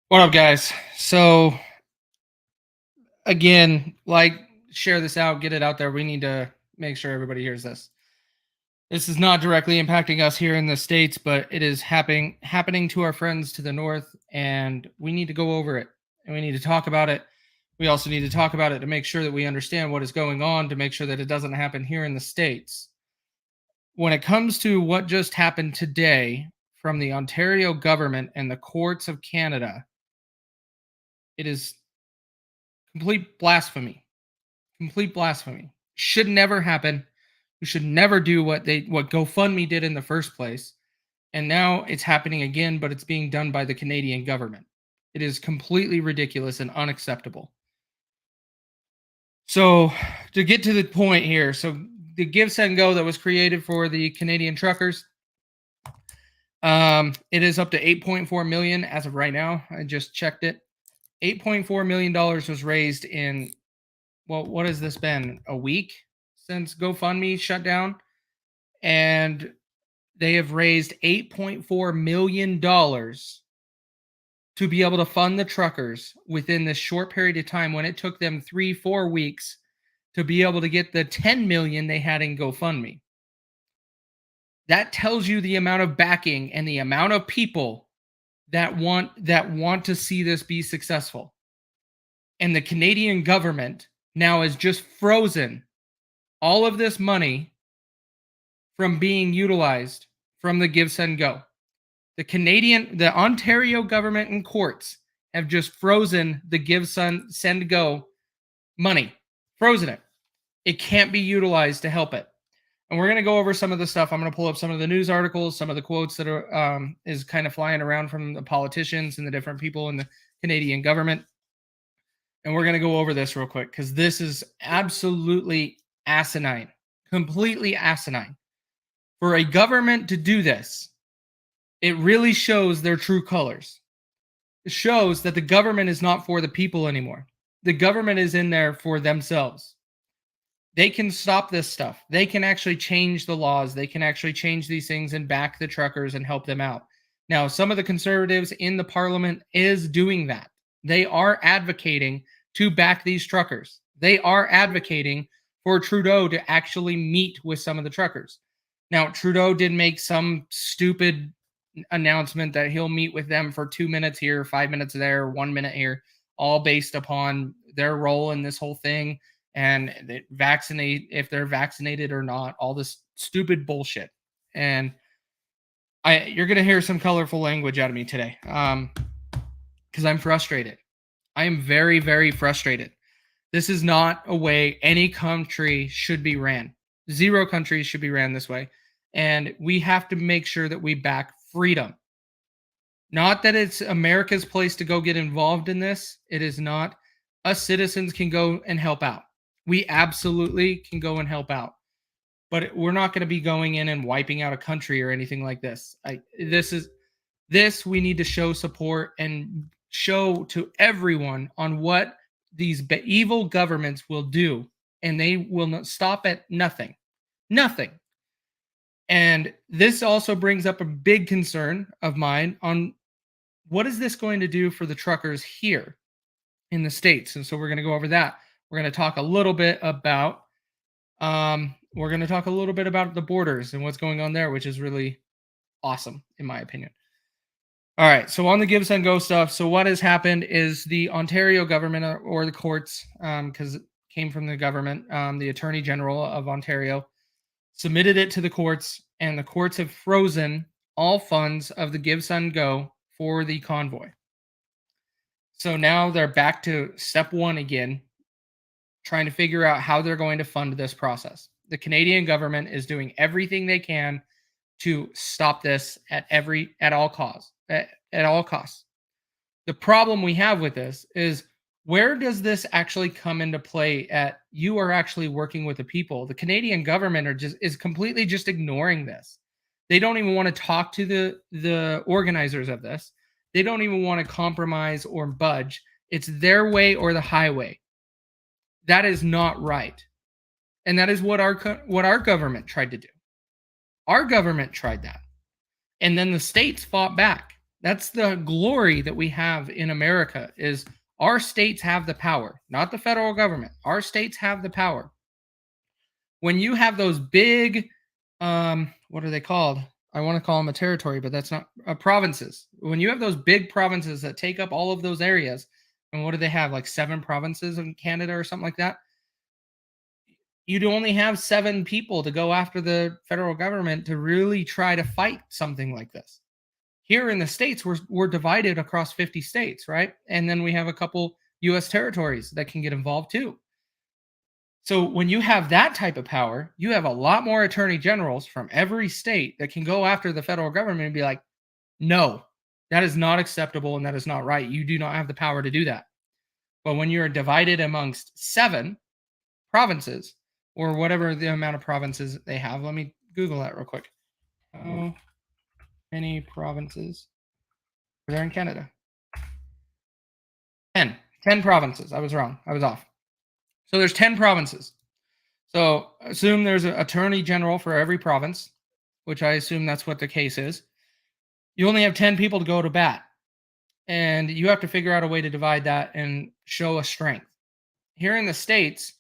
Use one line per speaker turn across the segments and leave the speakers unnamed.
What up, guys? So, again, share this out, get it out there. We need to make sure everybody hears this. This is not directly impacting us here in the States, but it is happening to our friends to the north, and we need to go over it and we need to talk about it. We also need to talk about it to make sure that we understand what is going on, to make sure that it doesn't happen here in the States. When it comes to what just happened today from the Ontario government and the courts of Canada, it is complete blasphemy. Complete blasphemy. Should never happen. We should never do what GoFundMe did in the first place. And now it's happening again, but it's being done by the Canadian government. It is completely ridiculous and unacceptable. So, to get to the point here, so the Give Send Go that was created for the Canadian truckers, it is up to 8.4 million as of right now. I just checked it. $8.4 million was raised in, well, what has this been? A week since GoFundMe shut down? And they have raised $8.4 million to be able to fund the truckers within this short period of time, when it took them 3-4 weeks to be able to get the 10 million they had in GoFundMe. That tells you the amount of backing and the amount of people that want to see this be successful. And the Canadian government now has just frozen all of this money from being utilized from the Give Send Go. The Ontario government and courts have just frozen the Give Send Go money. Frozen it. It can't be utilized to help it. And we're going to go over some of the stuff. I'm going to pull up some of the news articles, some of the quotes that are is kind of flying around from the politicians and the different people in the Canadian government. And we're going to go over this real quick, because this is absolutely asinine, completely asinine. For a government to do this, it really shows their true colors. It shows that the government is not for the people anymore. The government is in there for themselves. They can stop this stuff. They can actually change the laws. They can actually change these things and back the truckers and help them out. Now, some of the conservatives in the parliament is doing that. They are advocating to back these truckers. They are advocating for Trudeau to actually meet with some of the truckers. Now, Trudeau did make some stupid announcement that he'll meet with them for 2 minutes here, 5 minutes there, 1 minute here, all based upon their role in this whole thing, and if they're vaccinated or not, all this stupid bullshit. And you're going to hear some colorful language out of me today, because I'm frustrated. I am very, very frustrated. This is not a way any country should be ran. 0 countries should be ran this way. And we have to make sure that we back freedom. Not that it's America's place to go get involved in this. It is not. Us citizens can go and help out. We absolutely can go and help out. But we're not going to be going in and wiping out a country or anything like this. This we need to show support and show to everyone on what these evil governments will do, and they will not stop at nothing. Nothing. And this also brings up a big concern of mine on what is this going to do for the truckers here in the States. And so we're going to go over that. We're going to talk a little bit about the borders and what's going on there, which is really awesome in my opinion. All right, so on the Give Send Go stuff, so what has happened is the Ontario government or the courts, because it came from the government, the Attorney General of Ontario submitted it to the courts, and the courts have frozen all funds of the Give Send Go for the convoy. So now they're back to step 1 again, trying to figure out how they're going to fund this process. The Canadian government is doing everything they can to stop this at all costs. The problem we have with this is, where does this actually come into play at you are actually working with the people? The Canadian government is completely just ignoring this. They don't even want to talk to the organizers of this. They don't even want to compromise or budge. It's their way or the highway. That is not right. And that is what our government tried to do. Our government tried that. And then the states fought back. That's the glory that we have in America is our states have the power, not the federal government. Our states have the power. When you have those big, what are they called? I want to call them a territory, but that's not provinces. When you have those big provinces that take up all of those areas, and what do they have? Like 7 provinces in Canada or something like that. You'd only have 7 people to go after the federal government to really try to fight something like this. Here in the States, we're divided across 50 states, right? And then we have a couple US territories that can get involved too. So when you have that type of power, you have a lot more attorney generals from every state that can go after the federal government and be like, no, that is not acceptable and that is not right. You do not have the power to do that. But when you're divided amongst 7 provinces or whatever the amount of provinces they have, let me Google that real quick. How many provinces are there in Canada? 10. 10 provinces. I was wrong. I was off. So there's 10 provinces. So assume there's an attorney general for every province, which I assume that's what the case is. You only have 10 people to go to bat. And you have to figure out a way to divide that and show a strength. Here in the States,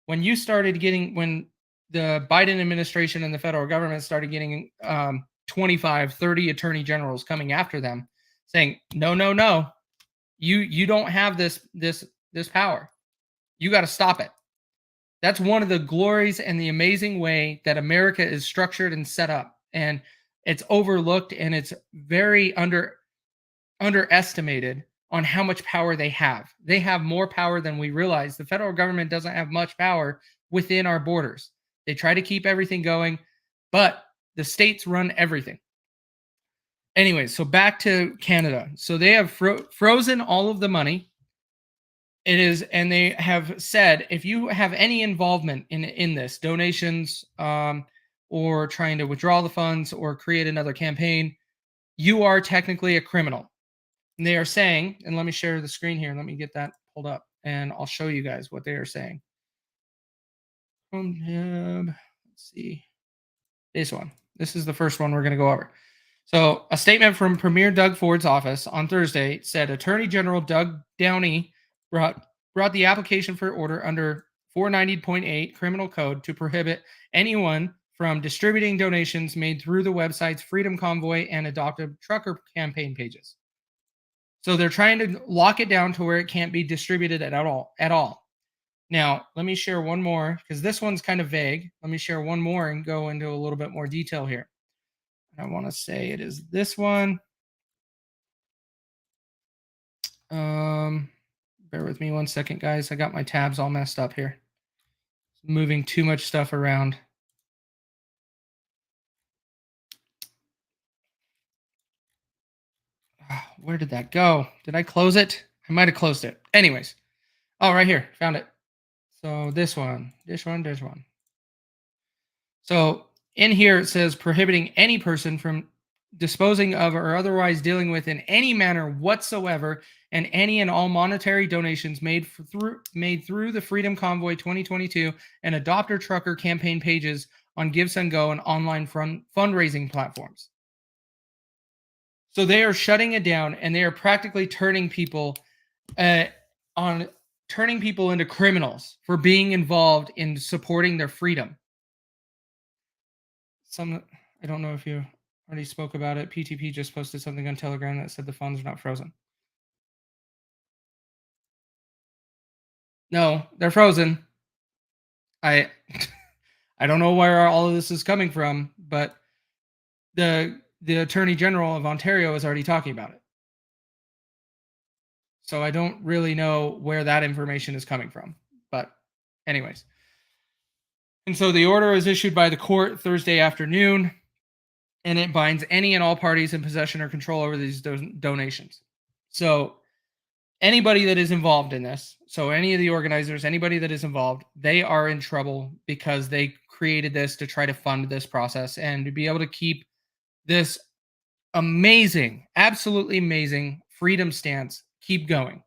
when the Biden administration and the federal government started getting 25, 30 attorney generals coming after them saying, no, you don't have this power. You got to stop it. That's one of the glories and the amazing way that America is structured and set up. And it's overlooked and it's very underestimated on how much power they have. They have more power than we realize. The federal government doesn't have much power within our borders. They try to keep everything going, but the states run everything. Anyway, so back to Canada. So they have frozen all of the money. And they have said, if you have any involvement in this, donations, or trying to withdraw the funds or create another campaign, you are technically a criminal. And they are saying, and let me share the screen here. Let me get that pulled up and I'll show you guys what they are saying. Let's see. This one. This is the first one we're going to go over. So a statement from Premier Doug Ford's office on Thursday said Attorney General Doug Downey brought the application for order under 490.8 Criminal Code to prohibit anyone from distributing donations made through the websites Freedom Convoy and Adoptive Trucker campaign pages. So they're trying to lock it down to where it can't be distributed at all. Now, let me share one more because this one's kind of vague. Let me share one more and go into a little bit more detail here. I want to say it is this one. Bear with me one second, guys. I got my tabs all messed up here. Moving too much stuff around. Where did that go? Did I close it? I might have closed it. Anyways. Oh, right here. Found it. So this one. So in here it says prohibiting any person from disposing of or otherwise dealing with in any manner whatsoever and any and all monetary donations made through the Freedom Convoy 2022 and Adopter Trucker campaign pages on GiveSendGo and online fundraising platforms. So they are shutting it down and they are practically turning people into criminals for being involved in supporting their freedom. I don't know if you already spoke about it. PTP just posted something on Telegram that said the funds are not frozen. No, they're frozen. I don't know where all of this is coming from, but the Attorney General of Ontario is already talking about it. So I don't really know where that information is coming from. But anyways. And so the order is issued by the court Thursday afternoon, and it binds any and all parties in possession or control over these donations. So anybody that is involved in this, so any of the organizers, anybody that is involved, they are in trouble because they created this to try to fund this process and to be able to keep this amazing, absolutely amazing freedom stance keep going.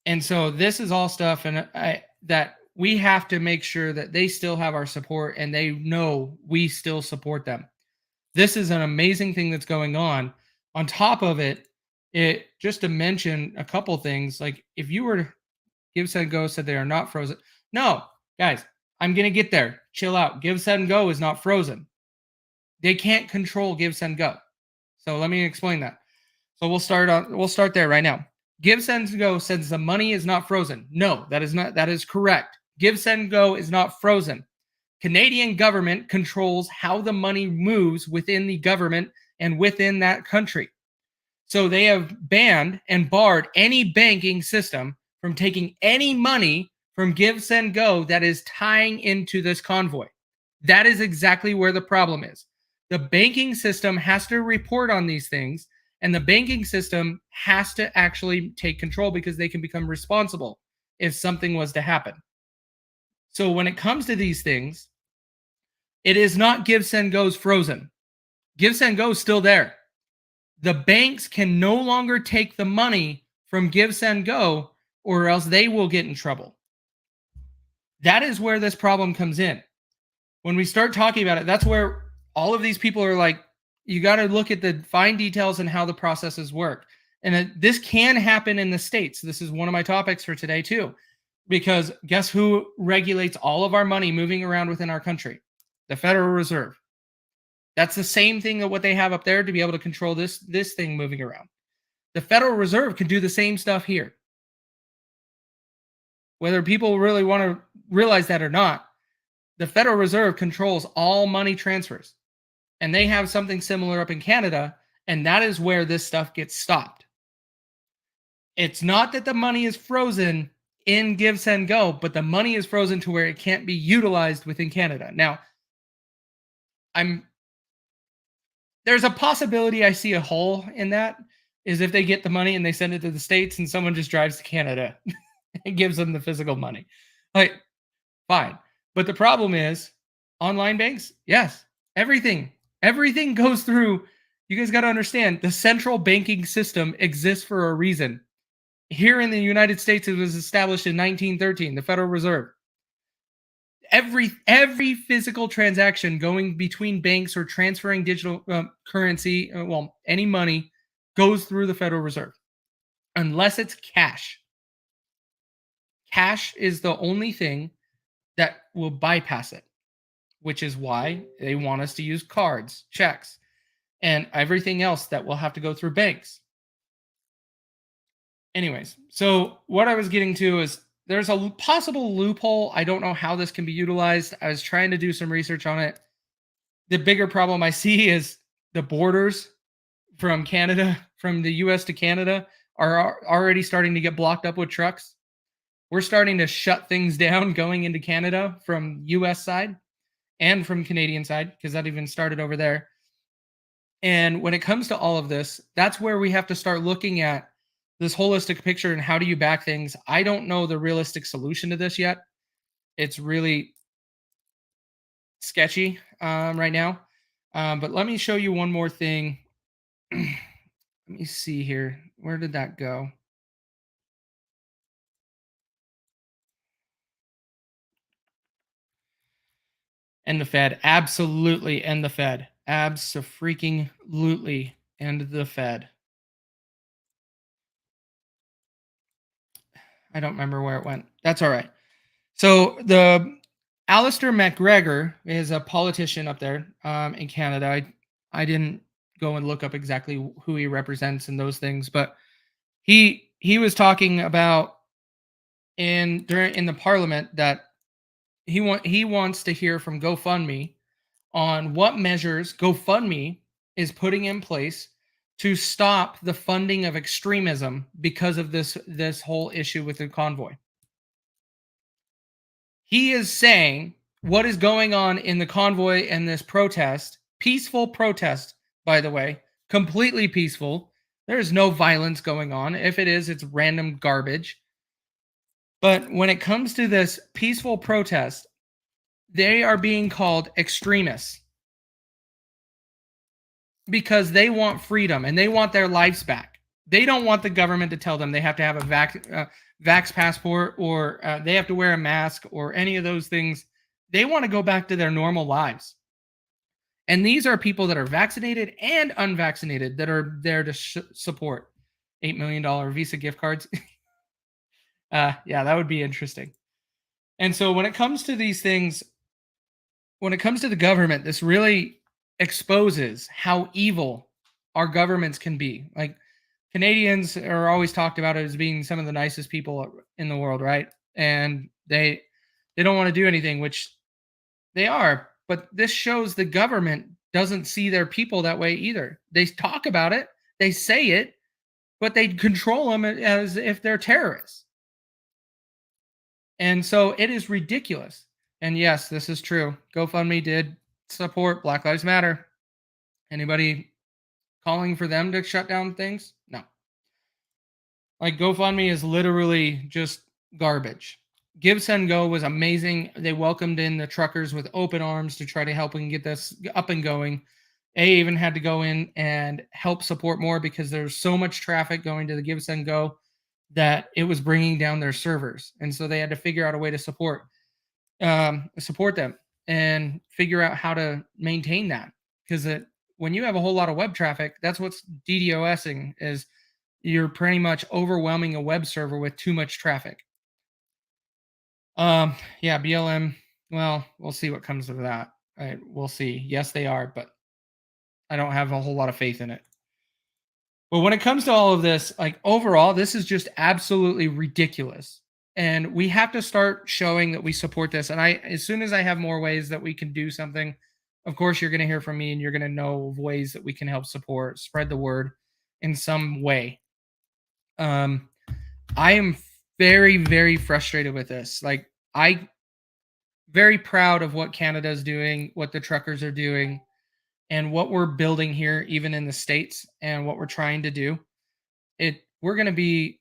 And so this is all stuff that we have to make sure that they still have our support and they know we still support them. This is an amazing thing that's going on, On top of it, it just to mention a couple things, like if you were to Give, Send, Go said they are not frozen. No, guys, I'm going to get there. Chill out. Give, Send, Go is not frozen. They can't control Give, Send, Go. So let me explain that. So we'll start there right now. Give, Send, Go says the money is not frozen. No, that is correct. Give, Send, Go is not frozen. Canadian government controls how the money moves within the government and within that country. So they have banned and barred any banking system from taking any money from Give, Send, Go that is tying into this convoy. That is exactly where the problem is. The banking system has to report on these things, and the banking system has to actually take control because they can become responsible if something was to happen. So when it comes to these things, it is not Give, Send, Go's frozen. Give, Send, Go is still there. The banks can no longer take the money from Give, Send, Go, or else they will get in trouble. That is where this problem comes in. When we start talking about it, that's where all of these people are like, you got to look at the fine details and how the processes work. And this can happen in the States. This is one of my topics for today too, because guess who regulates all of our money moving around within our country? The Federal Reserve. That's the same thing that what they have up there to be able to control this thing moving around. The Federal Reserve can do the same stuff here. Whether people really want to realize that or not, the Federal Reserve controls all money transfers. And they have something similar up in Canada, and that is where this stuff gets stopped. It's not that the money is frozen in Give, Send, Go, but the money is frozen to where it can't be utilized within Canada. Now, there's a possibility I see a hole in that is if they get the money and they send it to the States and someone just drives to Canada and gives them the physical money. Like, fine. But the problem is online banks, yes, everything goes through. You guys got to understand the central banking system exists for a reason. Here in the United States, it was established in 1913, the Federal Reserve. Every physical transaction going between banks or transferring digital currency, any money, goes through the Federal Reserve, unless it's cash. Cash is the only thing that will bypass it, which is why they want us to use cards, checks, and everything else that will have to go through banks. Anyways, so what I was getting to is there's a possible loophole. I don't know how this can be utilized. I was trying to do some research on it. The bigger problem I see is the borders from Canada, from the US to Canada, are already starting to get blocked up with trucks. We're starting to shut things down going into Canada from US side and from Canadian side, because that even started over there. And when it comes to all of this, that's where we have to start looking at this holistic picture and how do you back things. I don't know the realistic solution to this yet. It's really sketchy right now. But let me show you one more thing. Let me see here. Where did that go? And the Fed. Absolutely end the Fed. Abso-freaking-lutely end the Fed. I don't remember where it went. That's all right. So the Alistair McGregor is a politician up there in Canada. I didn't go and look up exactly who he represents and those things, but he was talking about in the parliament that he wants to hear from GoFundMe on what measures GoFundMe is putting in place to stop the funding of extremism because of this whole issue with the convoy. He is saying what is going on in the convoy and this protest, peaceful protest, by the way, completely peaceful. There is no violence going on. If it is, it's random garbage. But when it comes to this peaceful protest, they are being called extremists because they want freedom and they want their lives back. They don't want the government to tell them they have to have a vax passport or they have to wear a mask or any of those things. They want to go back to their normal lives. And these are people that are vaccinated and unvaccinated that are there to support $8 million Visa gift cards. Yeah, that would be interesting. And so when it comes to these things, when it comes to the government, this really exposes how evil our governments can be. Like, Canadians are always talked about as being some of the nicest people in the world, right? And they don't want to do anything, which they are. But this shows the government doesn't see their people that way either. They talk about it, they say it, but they control them as if they're terrorists. And so it is ridiculous. And yes, this is true. GoFundMe did support Black Lives Matter. Anybody calling for them to shut down things? No. Like, GoFundMe is literally just garbage. Give Send Go was amazing. They welcomed in the truckers with open arms to try to help and get this up and going. They even had to go in and help support more because there's so much traffic going to the Give Send Go that it was bringing down their servers, and so they had to figure out a way to support them and figure out how to maintain that, because when you have a whole lot of web traffic, that's what's DDoSing is. You're pretty much overwhelming a web server with too much traffic. Yeah, BLM. Well, we'll see what comes of that. We'll see. Yes, they are, but I don't have a whole lot of faith in it. But when it comes to all of this, like, overall, this is just absolutely ridiculous. And we have to start showing that we support this. And as soon as I have more ways that we can do something, of course, you're going to hear from me and you're going to know of ways that we can help support, spread the word in some way. I am very, very frustrated with this. Like, I very proud of what Canada's doing, what the truckers are doing, and what we're building here, even in the States, and what we're trying to do. We're going to be,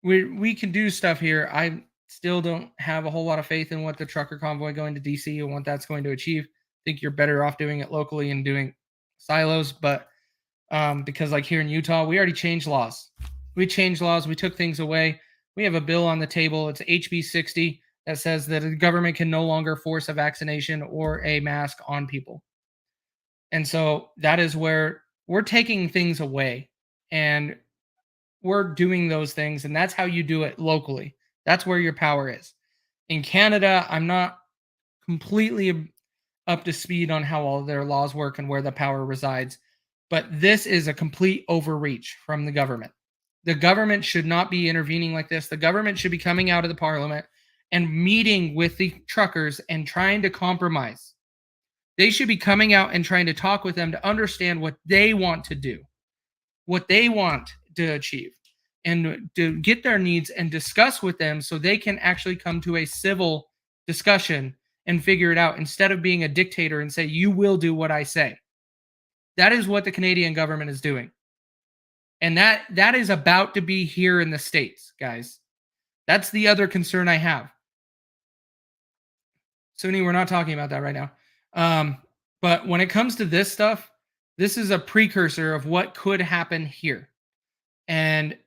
we can do stuff here. I still don't have a whole lot of faith in what the trucker convoy going to DC and what that's going to achieve. I think you're better off doing it locally and doing silos, but because, like, here in Utah, we already changed laws. We changed laws. We took things away. We have a bill on the table. It's HB 60 that says that the government can no longer force a vaccination or a mask on people. And so that is where we're taking things away, and we're doing those things. And that's how you do it locally. That's where your power is. In Canada, I'm not completely up to speed on how all their laws work and where the power resides. But this is a complete overreach from the government. The government should not be intervening like this. The government should be coming out of the parliament and meeting with the truckers and trying to compromise. They should be coming out and trying to talk with them to understand what they want to do, what they want to achieve, and to get their needs and discuss with them so they can actually come to a civil discussion and figure it out, instead of being a dictator and say, you will do what I say. That is what the Canadian government is doing. And that is about to be here in the States, guys. That's the other concern I have. Suni, we're not talking about that right now. But when it comes to this stuff, this is a precursor of what could happen here. And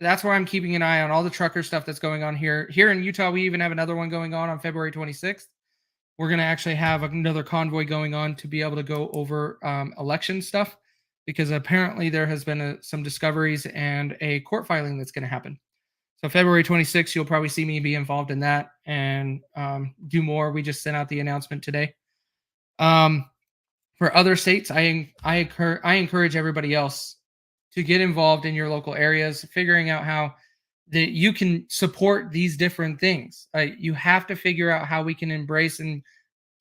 that's where I'm keeping an eye on all the trucker stuff that's going on here. Here in Utah, we even have another one going on February 26th. We're going to actually have another convoy going on to be able to go over election stuff, because apparently there has been some discoveries and a court filing that's going to happen. So February 26th, you'll probably see me be involved in that and do more. We just sent out the announcement today. For other states, I encourage everybody else to get involved in your local areas, figuring out how that you can support these different things. You have to figure out how we can embrace and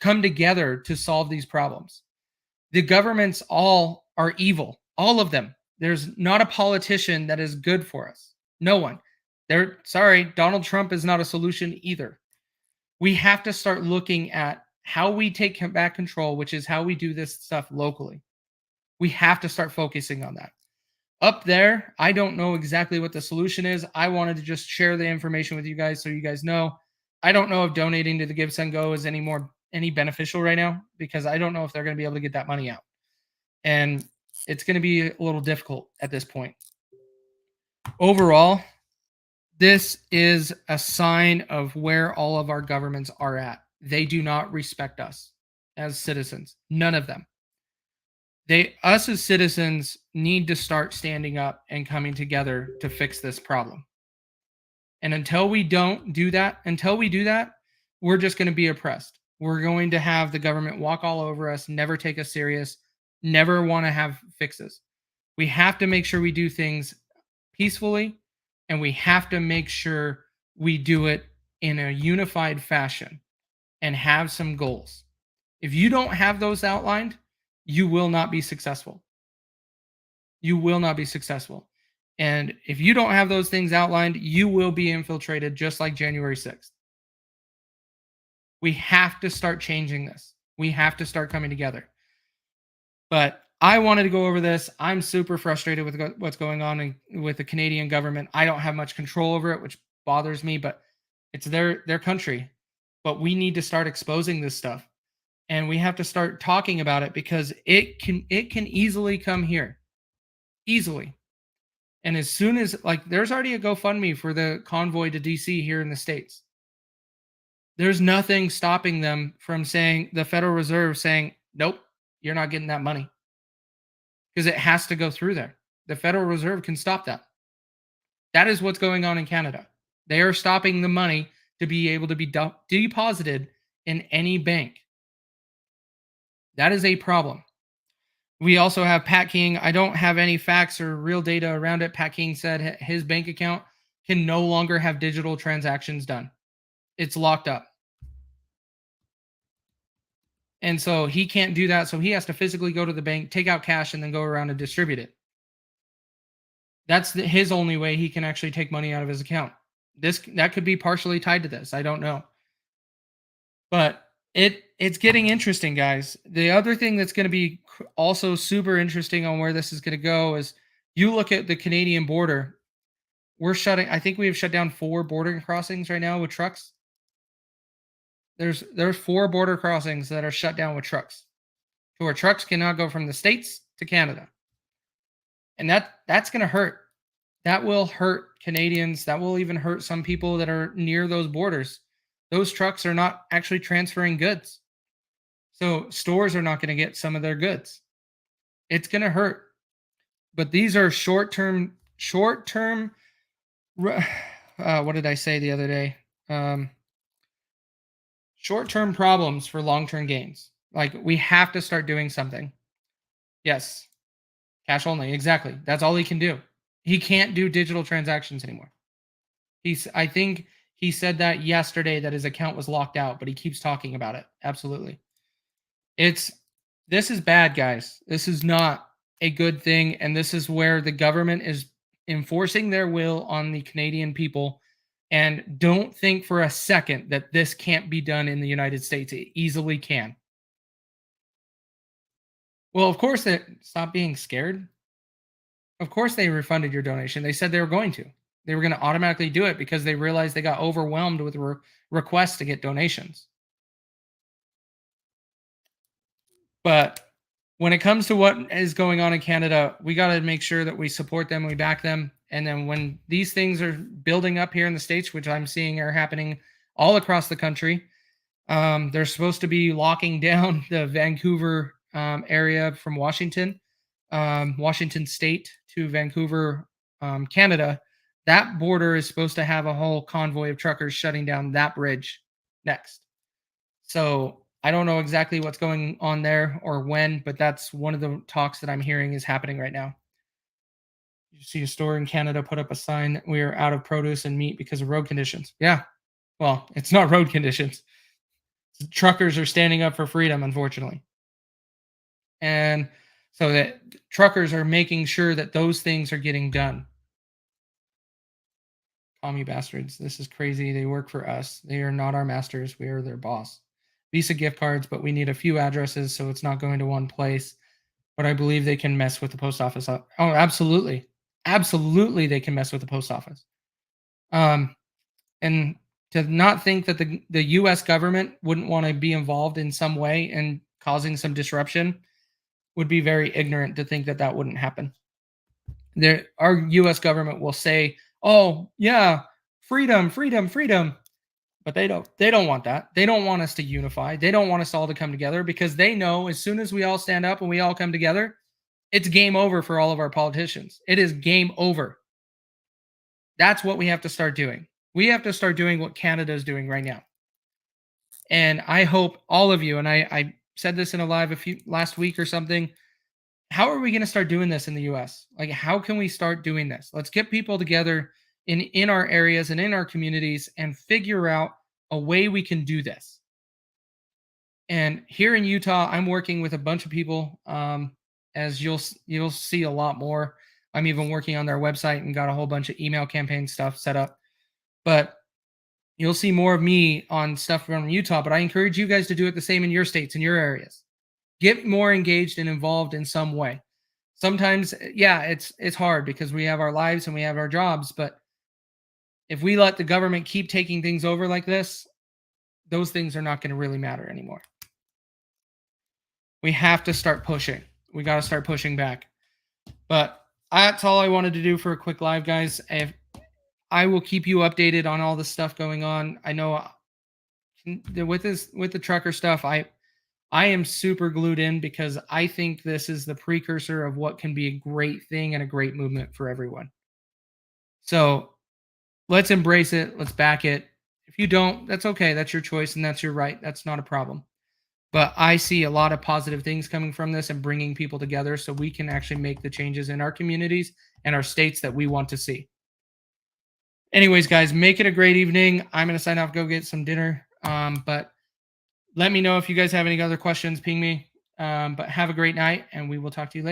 come together to solve these problems. The governments all are evil, all of them. There's not a politician that is good for us. No one. Sorry, Donald Trump is not a solution either. We have to start looking at how we take back control, which is how we do this stuff locally. We have to start focusing on that. Up there, I don't know exactly what the solution is. I wanted to just share the information with you guys so you guys know. I don't know if donating to the Give Send Go is any beneficial right now, because I don't know if they're going to be able to get that money out. And it's going to be a little difficult at this point. Overall, this is a sign of where all of our governments are at. They do not respect us as citizens. None of them. Us as citizens need to start standing up and coming together to fix this problem. And until we do that, we're just going to be oppressed. We're going to have the government walk all over us, never take us serious, never want to have fixes. We have to make sure we do things peacefully, and we have to make sure we do it in a unified fashion and have some goals. If you don't have those outlined, you will not be successful. You will not be successful. And if you don't have those things outlined, you will be infiltrated just like January 6th. We have to start changing this. We have to start coming together. But I wanted to go over this. I'm super frustrated with what's going on with the Canadian government. I don't have much control over it, which bothers me, but it's their country. But we need to start exposing this stuff. And we have to start talking about it because it can easily come here. Easily. And as soon as, like, there's already a GoFundMe for the convoy to DC here in the States. There's nothing stopping them from saying, the Federal Reserve saying, nope, you're not getting that money. Because it has to go through there. The Federal Reserve can stop that. That is what's going on in Canada. They are stopping the money to be able to be deposited in any bank. That is a problem. We also have Pat King. I don't have any facts or real data around it. Pat King said his bank account can no longer have digital transactions done. It's locked up. And so he can't do that. So he has to physically go to the bank, take out cash, and then go around and distribute it. That's his only way he can actually take money out of his account. That could be partially tied to this. I don't know. But it's getting interesting, guys. The other thing that's going to be also super interesting on where this is going to go is you look at the Canadian border. I think we have shut down 4 border crossings right now with trucks. There's 4 border crossings that are shut down with trucks, to where trucks cannot go from the States to Canada. And that's going to hurt. That will hurt Canadians. That will even hurt some people that are near those borders. Those trucks are not actually transferring goods. So stores are not going to get some of their goods. It's going to hurt. But these are short-term, what did I say the other day? Short-term problems for long-term gains. Like, we have to start doing something. Yes. Cash only. Exactly. That's all he can do. He can't do digital transactions anymore. I think he said that yesterday that his account was locked out, but he keeps talking about it. Absolutely. This is bad, guys. This is not a good thing. And this is where the government is enforcing their will on the Canadian people. And don't think for a second that this can't be done in the United States. It easily can. Well, of course, stop being scared. Of course, they refunded your donation. They said they were going to. They were going to automatically do it because they realized they got overwhelmed with requests to get donations. But when it comes to what is going on in Canada, we got to make sure that we support them, we back them. And then when these things are building up here in the States, which I'm seeing are happening all across the country, they're supposed to be locking down the Vancouver area from Washington State to Vancouver, Canada. That border is supposed to have a whole convoy of truckers shutting down that bridge next. So I don't know exactly what's going on there or when, but that's one of the talks that I'm hearing is happening right now. You see a store in Canada put up a sign, "We are out of produce and meat because of road conditions." Yeah. Well, it's not road conditions. Truckers are standing up for freedom, unfortunately. And so that truckers are making sure that those things are getting done. Commie bastards. This is crazy. They work for us. They are not our masters. We are their boss. Visa gift cards, but we need a few addresses so it's not going to one place. But I believe they can mess with the post office. Oh, absolutely. Absolutely, they can mess with the post office. And to not think that the U.S. government wouldn't want to be involved in some way and causing some disruption would be very ignorant to think that that wouldn't happen. Our U.S. government will say, "Oh, yeah, freedom, freedom, freedom," but they don't want that. They don't want us to unify. They don't want us all to come together because they know as soon as we all stand up and we all come together, it's game over for all of our politicians. It is game over. That's what we have to start doing. We have to start doing what Canada is doing right now. And I hope all of you, and I said this in a live last week or something. How are we going to start doing this in the US? Like, how can we start doing this? Let's get people together in our areas and in our communities and figure out a way we can do this. And here in Utah, I'm working with a bunch of people. As you'll see a lot more. I'm even working on their website and got a whole bunch of email campaign stuff set up. But you'll see more of me on stuff from Utah. But I encourage you guys to do it the same in your states, in your areas. Get more engaged and involved in some way. Sometimes, yeah, it's hard because we have our lives and we have our jobs. But if we let the government keep taking things over like this, those things are not going to really matter anymore. We have to start pushing. We got to start pushing back. But that's all I wanted to do for a quick live, guys. I will keep you updated on all the stuff going on. I know with the trucker stuff, I am super glued in because I think this is the precursor of what can be a great thing and a great movement for everyone. So let's embrace it. Let's back it. If you don't, that's okay. That's your choice and that's your right. That's not a problem. But I see a lot of positive things coming from this and bringing people together so we can actually make the changes in our communities and our states that we want to see. Anyways, guys, make it a great evening. I'm going to sign off, go get some dinner. But let me know if you guys have any other questions, ping me. But have a great night, and we will talk to you later.